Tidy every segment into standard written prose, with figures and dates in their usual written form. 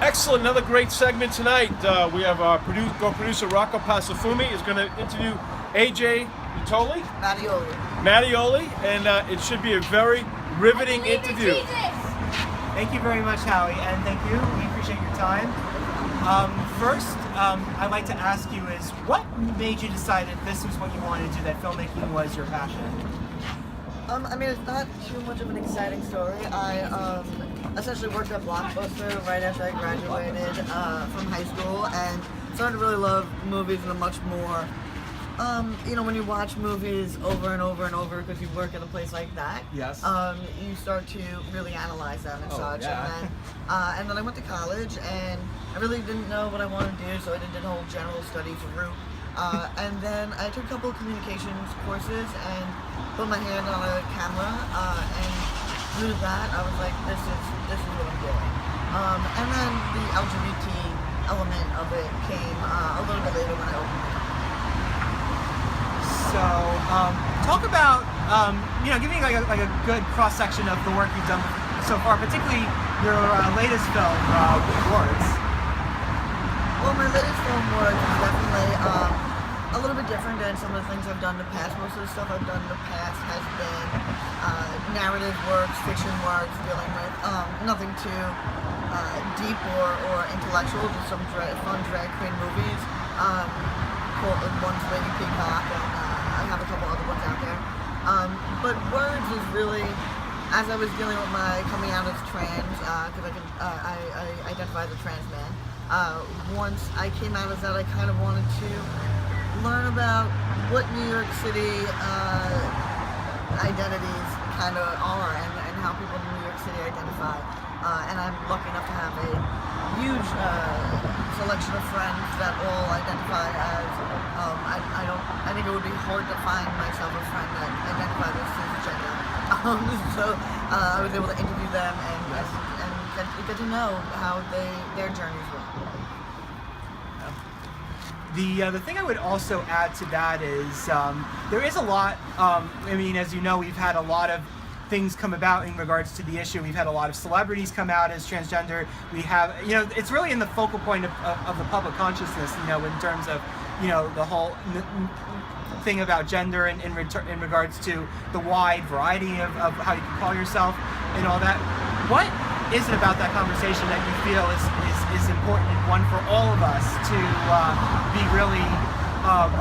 Excellent, another great segment tonight. We have our producer Rocco Pasafumi is going to interview AJ Vitoli, Mattioli, and it should be a very riveting interview. Thank you very much, Howie, and thank you. We appreciate your time. First, I'd like to ask you is, what made you decide that this was what you wanted to do, that filmmaking was your passion? I mean, it's not too much of an exciting story. I essentially worked at Blockbuster right after I graduated from high school and started to really love movies in a much more, when you watch movies over and over and over because you work at a place like that, yes. You start to really analyze them and such. Yeah. And then I went to college and I really didn't know what I wanted to do, so I did the whole general studies route. And then I took a couple of communications courses and put my hand on a camera, and through that I was like, this is what I'm doing. And then the LGBT element of it came a little bit later when I opened it. So, talk about give me like a good cross section of the work you've done so far, particularly your latest film, Words. Well, my latest film, Words, is definitely a little bit different than some of the things I've done in the past. Most of the stuff I've done in the past has been narrative works, fiction works, dealing with nothing too deep or intellectual, just some fun drag queen movies. One's Lady Peacock, and I have a couple other ones out there. But Words is really, as I was dealing with my coming out as trans, because I identify as a trans man. Once I came out as that, I kind of wanted to learn about what New York City identities kind of are and how people in New York City identify. And I'm lucky enough to have a huge selection of friends that all identify as, I think it would be hard to find myself a friend that identifies as cisgender. So I was able to interview them and get to know how their journeys were. The thing I would also add to that is there is a lot, as you know, we've had a lot of things come about in regards to the issue. We've had a lot of celebrities come out as transgender. We have, it's really in the focal point of the public consciousness, in terms of, the whole thing about gender in regards to the wide variety of how you can call yourself and all that. What is it about that conversation that you feel is important and one for all of us to be really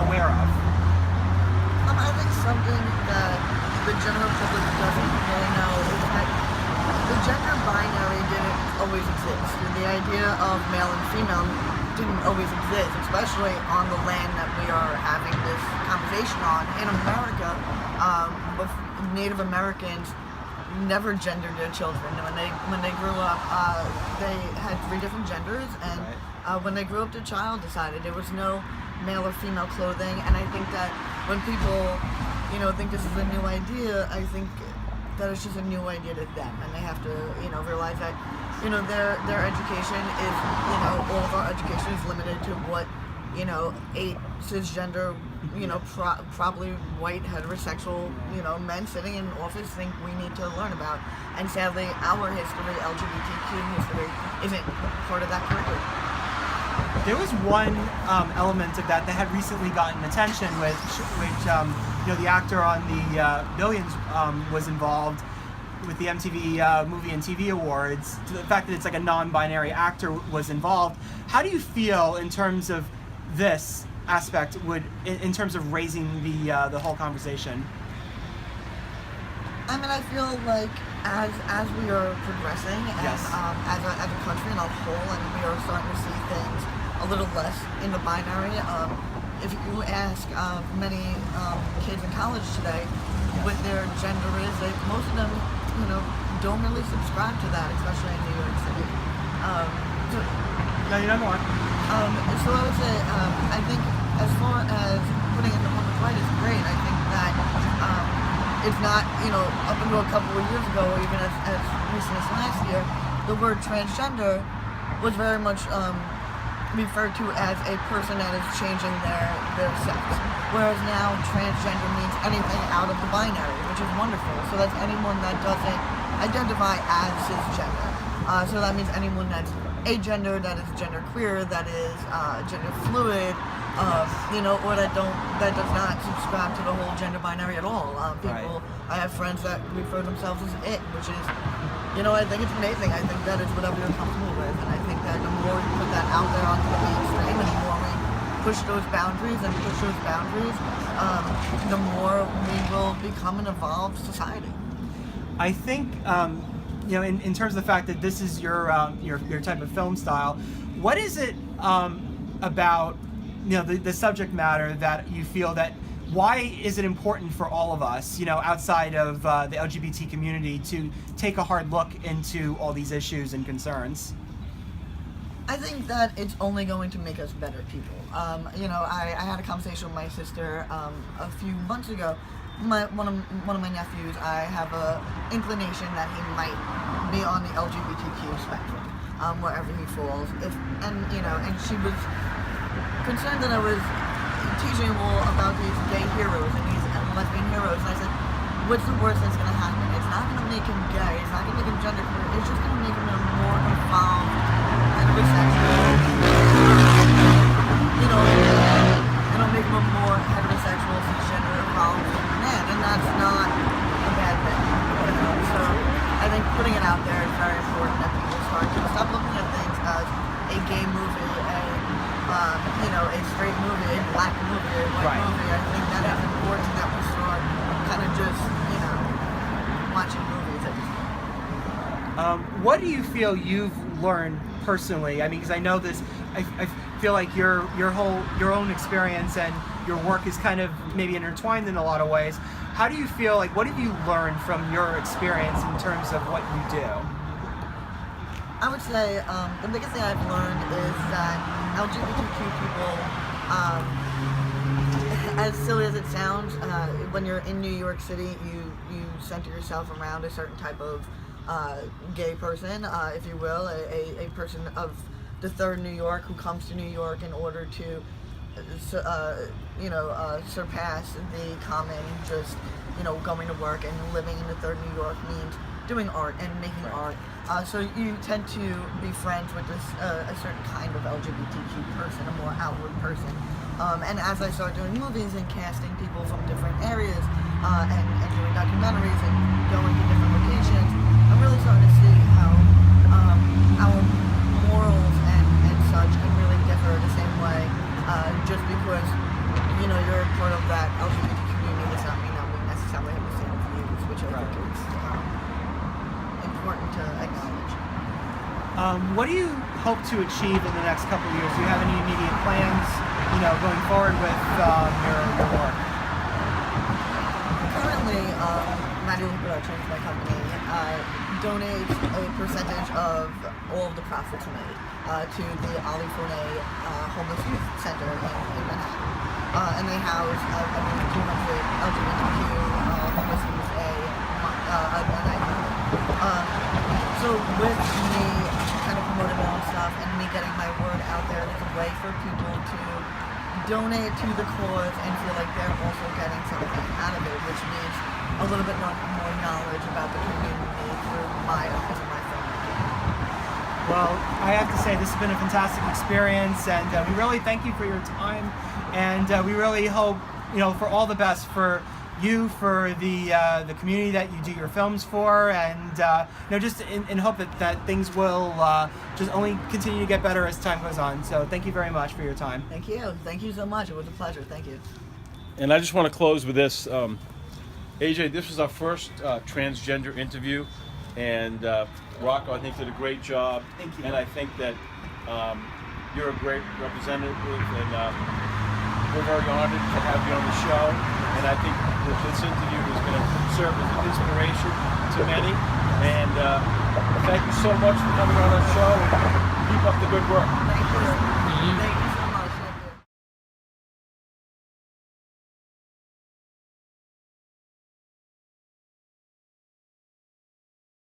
aware of? I think something that the general public doesn't really know is that the gender binary didn't always exist. The idea of male and female didn't always exist, especially on the land that we are having this conversation on. In America, Native Americans never gendered their children. When they grew up, they had 3 different genders, and when they grew up, the child decided there was no male or female clothing. And I think that when people think this is a new idea, I think that it's just a new idea to them, and they have to realize that their education is all of our education is limited to what 8 cisgender probably white heterosexual men sitting in office think we need to learn about. And sadly, our history, LGBTQ history, isn't part of that curriculum. There was one element of that had recently gotten attention, which the actor on the Billions was involved with the MTV Movie and TV Awards. The fact that it's like a non-binary actor was involved. How do you feel in terms of this aspect in terms of raising the whole conversation? I mean, I feel like as we are progressing, yes, and as a country in a whole, and we are starting to see things a little less in the binary. If you ask many kids in college today what their gender is, most of them, don't really subscribe to that, especially in New York City. No, you're not one. So I would say, I think as far as putting it in the public light is great. I think that it's not, up until a couple of years ago, or even as recent as last year, the word transgender was very much referred to as a person that is changing their sex. Whereas now transgender means anything out of the binary, which is wonderful. So that's anyone that doesn't identify as cisgender. So that means anyone that's agender, that is gender queer, that is gender fluid, or that does not subscribe to the whole gender binary at all. People, I have friends that refer themselves as it, which is, I think it's amazing. I think that it's whatever you're comfortable with, and I think that the more we put that out there onto the mainstream, and the more we push those boundaries, the more we will become an evolved society. I think, in terms of the fact that this is your type of film style, what is it about the subject matter that you feel that why is it important for all of us, outside of the LGBT community, to take a hard look into all these issues and concerns? I think that it's only going to make us better people. I had a conversation with my sister a few months ago. One of my nephews, I have a inclination that he might be on the LGBTQ spectrum, wherever he falls. And she was concerned that I was teaching him all about these gay heroes and these lesbian heroes. And I said, what's the worst that's going to happen? It's not going to make him gay. It's not going to make him genderqueer. It's just going to make him a more evolved heterosexual. It'll make him a more heterosexual, cisgender, evolved man, and that's not a bad thing. So I think putting it out there is very important that people start to stop looking at things as a gay movie, a straight movie, a black movie, a white movie. I think that it's important that we start kind of just, watching movies at this point. What do you feel you've learned personally? I mean, because I know this, I feel like your own experience and your work is kind of maybe intertwined in a lot of ways. How do you feel, like, what have you learned from your experience in terms of what you do? I would say the biggest thing I've learned is that LGBTQ people, as silly as it sounds, when you're in New York City, you center yourself around a certain type of gay person, if you will, a person of the third New York who comes to New York in order to surpass the common just, going to work and living in the third New York means doing art and making art. So you tend to be friends with a certain kind of LGBTQ person, a more outward person. And as I started doing movies and casting people from different areas and doing documentaries and going to different locations, I'm really starting to see how our morals and such can really differ the same way. Just because you're part of that LGBT community does not mean that we necessarily have the same views, which I think is important to acknowledge. What do you hope to achieve in the next couple of years? Do you have any immediate plans, going forward with your work? Currently, Manual Productions, my company, donates a percentage of all of the profits made to the Ali Fournay Homeless Youth Center in Manhattan. And they house, 200 LGBTQ homeless youth a night. So with me kind of promoting my own stuff and me getting my word out there, there's a way for people to donate to the cause and feel like they're also getting something out of it, which means a little bit more knowledge about the community through my eyes and my filmmaking. Well, I have to say this has been a fantastic experience, and we really thank you for your time, and we really hope, for all the best for you, for the community that you do your films for, and just in hope that things will just only continue to get better as time goes on. So thank you very much for your time. Thank you so much. It was a pleasure. Thank you. And I just want to close with this. AJ, this was our first transgender interview, and Rocco, I think, did a great job. Thank you. And I think that you're a great representative, and we're very honored to have you on the show. And I think that this interview is going to serve as an inspiration to many. And thank you so much for coming on our show, and keep up the good work. Thank you.